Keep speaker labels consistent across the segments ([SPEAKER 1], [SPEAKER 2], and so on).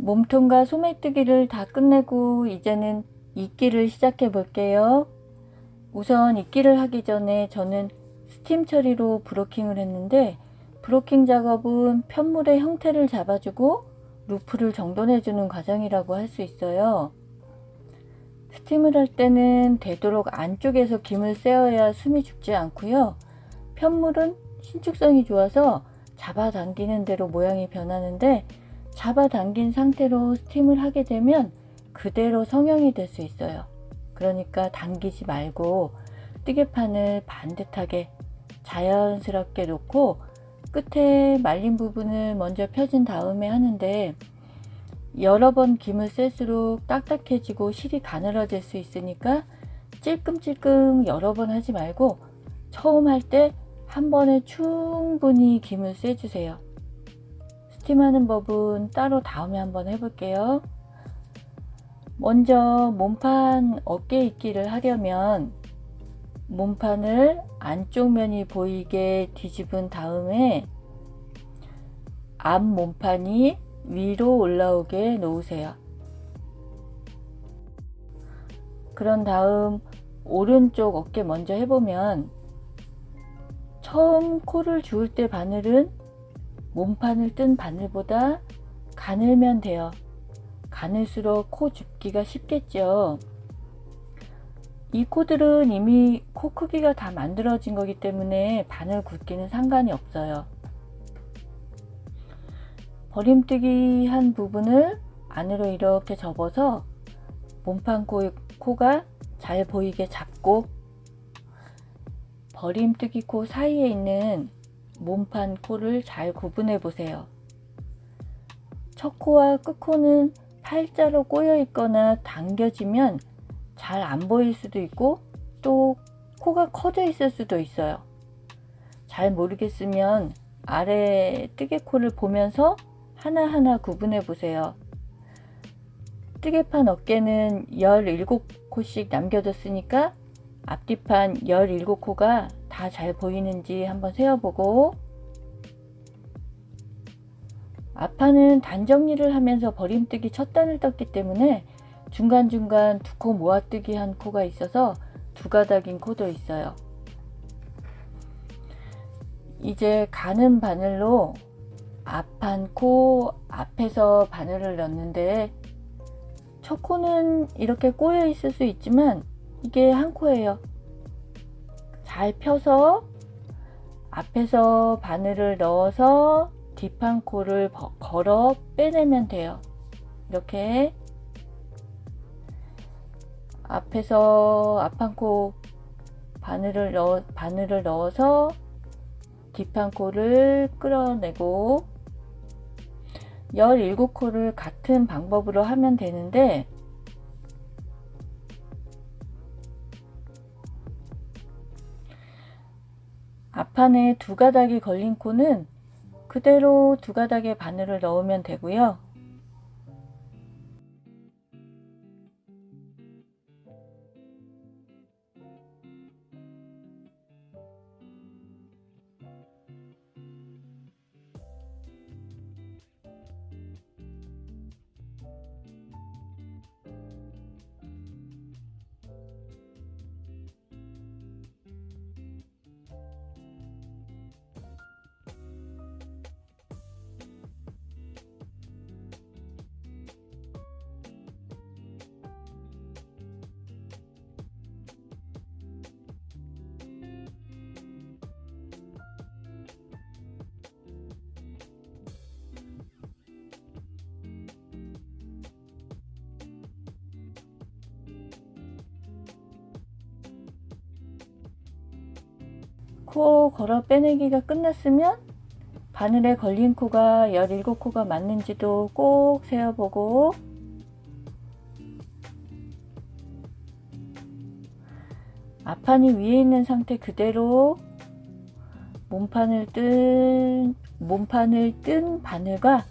[SPEAKER 1] 몸통과 소매뜨기를 다 끝내고 이제는 이끼를 시작해 볼게요. 우선 이끼를 하기 전에 저는 스팀 처리로 브로킹을 했는데, 브로킹 작업은 편물의 형태를 잡아주고 루프를 정돈해주는 과정이라고 할 수 있어요. 스팀을 할 때는 되도록 안쪽에서 김을 쐬어야 숨이 죽지 않고요. 편물은 신축성이 좋아서 잡아당기는 대로 모양이 변하는데, 잡아당긴 상태로 스팀을 하게 되면 그대로 성형이 될 수 있어요. 그러니까 당기지 말고 뜨개판을 반듯하게 자연스럽게 놓고 끝에 말린 부분을 먼저 펴준 다음에 하는데, 여러 번 김을 셀수록 딱딱해지고 실이 가늘어질 수 있으니까 찔끔찔끔 여러 번 하지 말고 처음 할 때 한 번에 충분히 김을 쐬주세요. 스팀하는 법은 따로 다음에 한번 해볼게요. 먼저 몸판 어깨 이끼를 하려면 몸판을 안쪽 면이 보이게 뒤집은 다음에 앞 몸판이 위로 올라오게 놓으세요. 그런 다음 오른쪽 어깨 먼저 해보면, 처음 코를 주울 때 바늘은 몸판을 뜬 바늘보다 가늘면 돼요. 가늘수록 코 줍기가 쉽겠죠. 이 코들은 이미 코 크기가 다 만들어진 거기 때문에 바늘 굵기는 상관이 없어요. 버림뜨기 한 부분을 안으로 이렇게 접어서 몸판 코가 잘 보이게 잡고, 버림뜨기 코 사이에 있는 몸판 코를 잘 구분해 보세요. 첫 코와 끝 코는 팔자로 꼬여 있거나 당겨지면 잘 안 보일 수도 있고, 또 코가 커져 있을 수도 있어요. 잘 모르겠으면 아래 뜨개코를 보면서 하나하나 구분해 보세요. 뜨개판 어깨는 17코씩 남겨뒀으니까 앞뒤판 17코가 다 잘 보이는지 한번 세어보고, 앞판은 단정리를 하면서 버림뜨기 첫 단을 떴기 때문에 중간중간 두 코 모아뜨기 한 코가 있어서 두 가닥인 코도 있어요. 이제 가는 바늘로 앞판 코 앞에서 바늘을 넣는데, 첫 코는 이렇게 꼬여 있을 수 있지만 이게 한 코예요. 잘 펴서 앞에서 바늘을 넣어서 뒷판 코를 걸어 빼내면 돼요. 이렇게 앞에서 앞판 코 바늘을 넣어서 뒷판 코를 끌어내고, 17코를 같은 방법으로 하면 되는데, 앞판에 두 가닥이 걸린 코는 그대로 두 가닥의 바늘을 넣으면 되고요. 코 걸어 빼내기가 끝났으면 바늘에 걸린 코가 17코가 맞는지도 꼭 세어보고, 앞판이 위에 있는 상태 그대로 몸판을 뜬 바늘과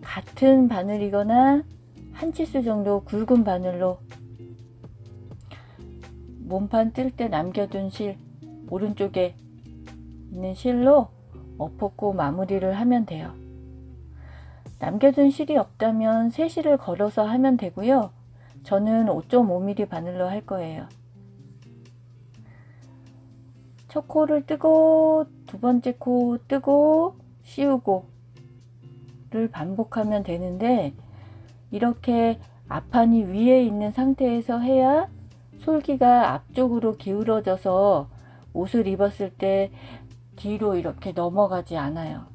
[SPEAKER 1] 같은 바늘이거나 한 치수 정도 굵은 바늘로 몸판 뜰 때 남겨둔 실, 오른쪽에 있는 실로 엎었고 마무리를 하면 돼요. 남겨둔 실이 없다면 새 실을 걸어서 하면 되고요. 저는 5.5mm 바늘로 할 거예요. 첫 코를 뜨고 두 번째 코 뜨고 씌우고 를 반복하면 되는데, 이렇게 앞판이 위에 있는 상태에서 해야 솔기가 앞쪽으로 기울어져서 옷을 입었을 때 뒤로 이렇게 넘어가지 않아요.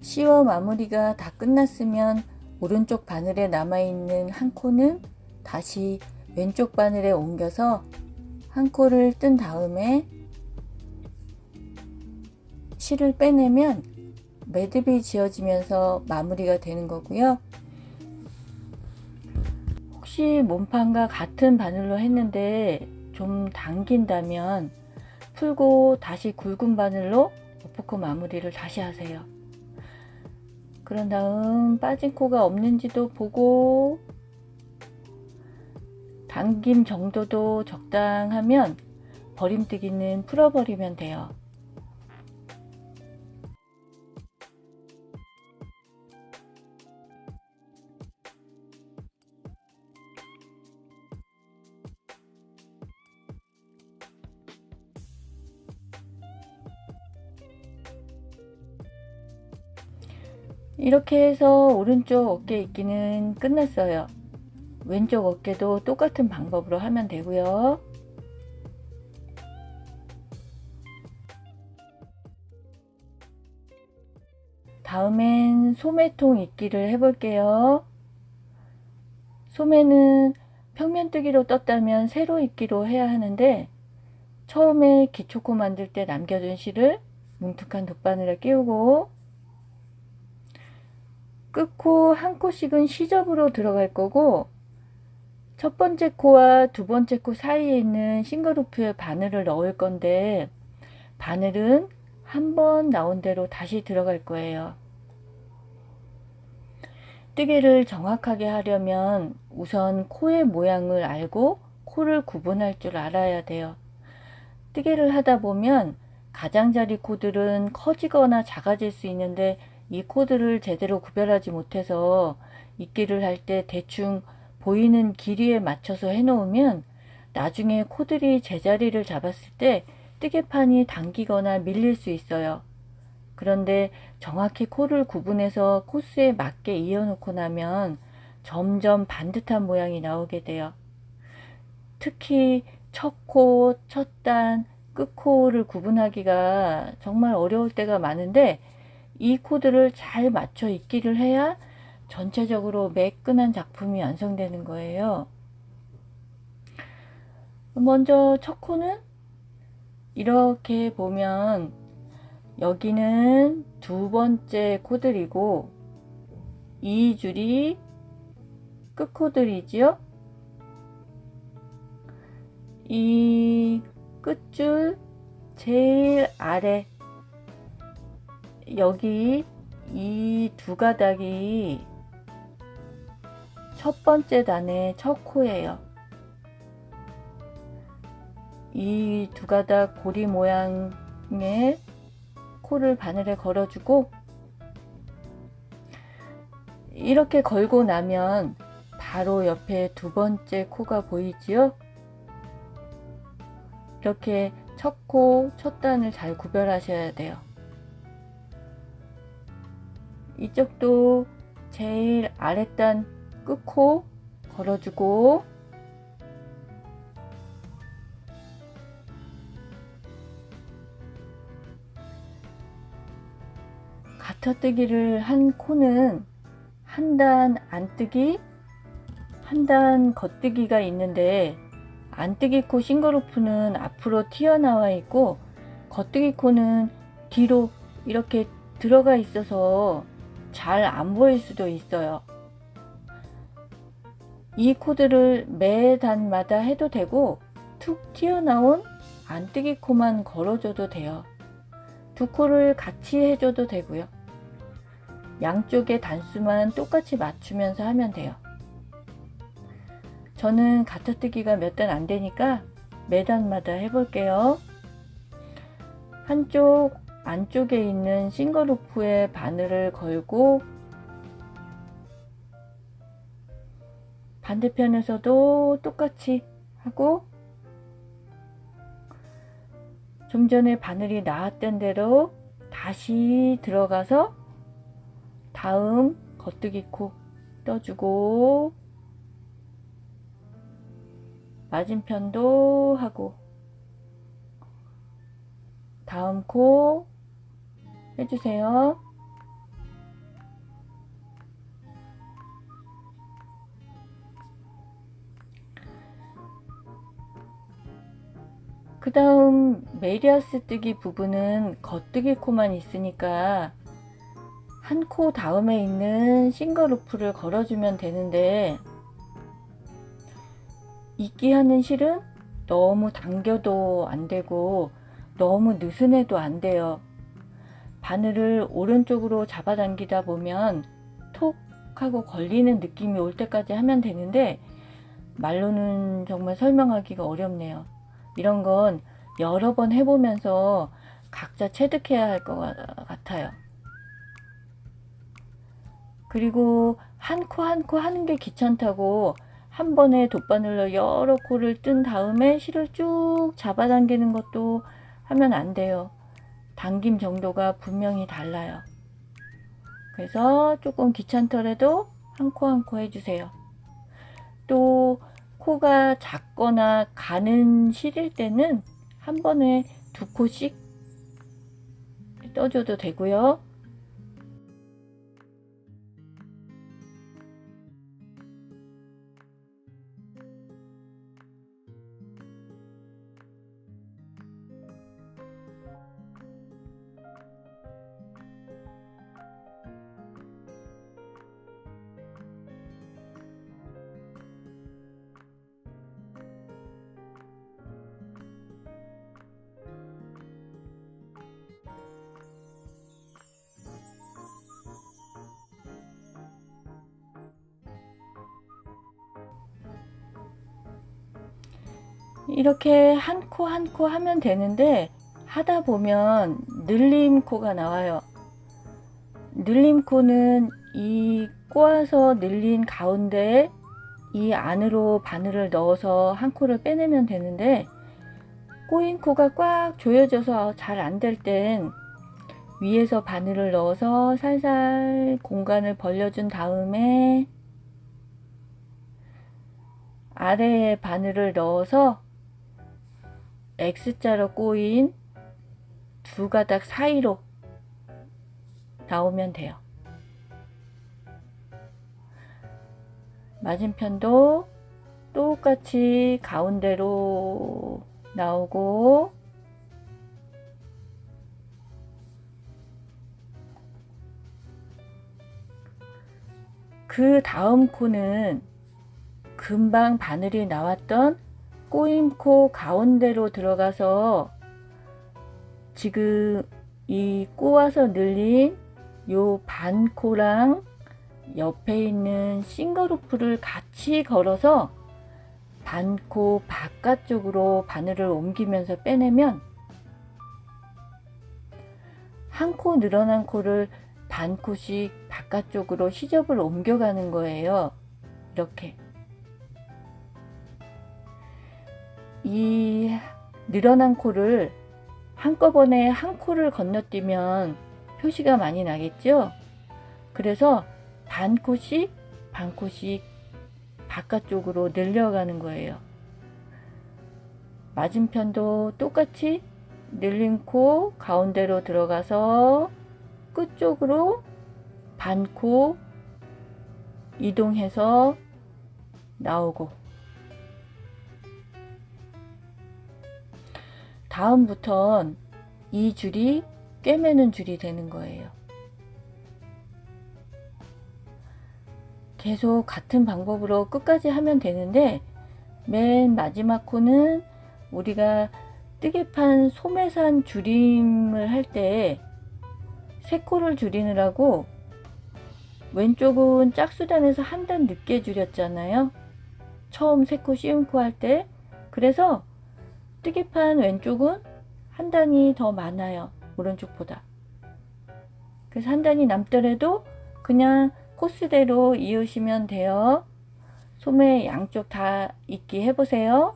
[SPEAKER 1] 시워 마무리가 다 끝났으면 오른쪽 바늘에 남아있는 한 코는 다시 왼쪽 바늘에 옮겨서 한 코를 뜬 다음에 실을 빼내면 매듭이 지어지면서 마무리가 되는 거고요. 혹시 몸판과 같은 바늘로 했는데 좀 당긴다면 풀고 다시 굵은 바늘로 오프코 마무리를 다시 하세요. 그런 다음 빠진 코가 없는지도 보고 당김 정도도 적당하면 버림뜨기는 풀어버리면 돼요. 이렇게 해서 오른쪽 어깨 입기는 끝났어요. 왼쪽 어깨도 똑같은 방법으로 하면 되고요. 다음엔 소매통 입기를 해볼게요. 소매는 평면뜨기로 떴다면 세로 입기로 해야 하는데, 처음에 기초코 만들 때 남겨둔 실을 뭉툭한 돗바늘에 끼우고 끝코 한 코씩은 시접으로 들어갈 거고, 첫 번째 코와 두 번째 코 사이에 있는 싱글루프에 바늘을 넣을 건데, 바늘은 한 번 나온 대로 다시 들어갈 거예요. 뜨개를 정확하게 하려면 우선 코의 모양을 알고 코를 구분할 줄 알아야 돼요. 뜨개를 하다 보면 가장자리 코들은 커지거나 작아질 수 있는데, 이 코들을 제대로 구별하지 못해서 입기를 할 때 대충 보이는 길이에 맞춰서 해놓으면 나중에 코들이 제자리를 잡았을 때 뜨개판이 당기거나 밀릴 수 있어요. 그런데 정확히 코를 구분해서 코스에 맞게 이어놓고 나면 점점 반듯한 모양이 나오게 돼요. 특히 첫 코, 첫 단, 끝 코를 구분하기가 정말 어려울 때가 많은데, 이 코드를 잘 맞춰 입기를 해야 전체적으로 매끈한 작품이 완성되는 거예요. 먼저 첫 코는 이렇게 보면 여기는 두 번째 코들이고 이 줄이 끝 코들이지요. 이 끝줄 제일 아래 여기 이 두 가닥이 첫 번째 단의 첫 코예요. 이 두 가닥 고리 모양의 코를 바늘에 걸어주고, 이렇게 걸고 나면 바로 옆에 두 번째 코가 보이지요? 이렇게 첫 코, 첫 단을 잘 구별하셔야 돼요. 이쪽도 제일 아랫단 끝코 걸어주고, 가터뜨기를 한 코는 한 단 안뜨기, 한 단 겉뜨기가 있는데, 안뜨기 코 싱글루프는 앞으로 튀어나와 있고 겉뜨기 코는 뒤로 이렇게 들어가 있어서 잘 안 보일 수도 있어요. 이 코드를 매 단마다 해도 되고 툭 튀어나온 안뜨기 코만 걸어줘도 돼요. 두 코를 같이 해줘도 되고요. 양쪽의 단수만 똑같이 맞추면서 하면 돼요. 저는 가타뜨기가 몇 단 안 되니까 매 단마다 해볼게요. 한쪽 안쪽에 있는 싱글루프에 바늘을 걸고 반대편에서도 똑같이 하고 좀 전에 바늘이 나왔던 대로 다시 들어가서 다음 겉뜨기 코 떠주고 맞은편도 하고 다음 코 해주세요. 그 다음 메리아스 뜨기 부분은 겉뜨기 코만 있으니까 한 코 다음에 있는 싱글루프를 걸어주면 되는데 이끼 하는 실은 너무 당겨도 안 되고 너무 느슨해도 안 돼요. 바늘을 오른쪽으로 잡아당기다 보면 톡 하고 걸리는 느낌이 올 때까지 하면 되는데 말로는 정말 설명하기가 어렵네요. 이런 건 여러 번 해보면서 각자 체득해야 할 것 같아요. 그리고 한 코 한 코 하는 게 귀찮다고 한 번에 돗바늘로 여러 코를 뜬 다음에 실을 쭉 잡아당기는 것도 하면 안 돼요. 당김 정도가 분명히 달라요. 그래서 조금 귀찮더라도 한 코 한 코 해주세요. 또 코가 작거나 가는 실일 때는 한 번에 두 코씩 떠줘도 되고요. 이렇게 한 코 한 코 하면 되는데 하다 보면 늘림 코가 나와요. 늘림 코는 이 꼬아서 늘린 가운데에 이 안으로 바늘을 넣어서 한 코를 빼내면 되는데 꼬인 코가 꽉 조여져서 잘 안 될 땐 위에서 바늘을 넣어서 살살 공간을 벌려준 다음에 아래에 바늘을 넣어서 X자로 꼬인 두 가닥 사이로 나오면 돼요. 맞은편도 똑같이 가운데로 나오고 그 다음 코는 금방 바늘이 나왔던 꼬인 코 가운데로 들어가서 지금 이 꼬아서 늘린 요 반코랑 옆에 있는 싱글루프를 같이 걸어서 반코 바깥쪽으로 바늘을 옮기면서 빼내면 한 코 늘어난 코를 반 코씩 바깥쪽으로 시접을 옮겨가는 거예요. 이렇게 이 늘어난 코를 한꺼번에 한 코를 건너뛰면 표시가 많이 나겠죠? 그래서 반 코씩 반 코씩 바깥쪽으로 늘려가는 거예요. 맞은편도 똑같이 늘린 코 가운데로 들어가서 끝쪽으로 반 코 이동해서 나오고 다음부턴 이 줄이 꿰매는 줄이 되는 거예요. 계속 같은 방법으로 끝까지 하면 되는데, 맨 마지막 코는 우리가 뜨개판 소매산 줄임을 할 때 세 코를 줄이느라고 왼쪽은 짝수단에서 한 단 늦게 줄였잖아요. 처음 세 코 씌운 코 할 때. 그래서 뜨개판 왼쪽은 한 단이 더 많아요, 오른쪽보다. 그래서 한 단이 남더라도 그냥 코스대로 이으시면 돼요. 소매 양쪽 다 있게 해보세요.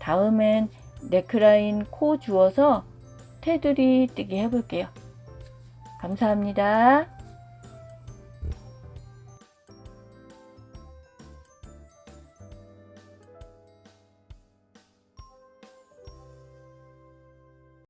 [SPEAKER 1] 다음엔 네크라인 코 주어서 테두리 뜨기 해볼게요. 감사합니다.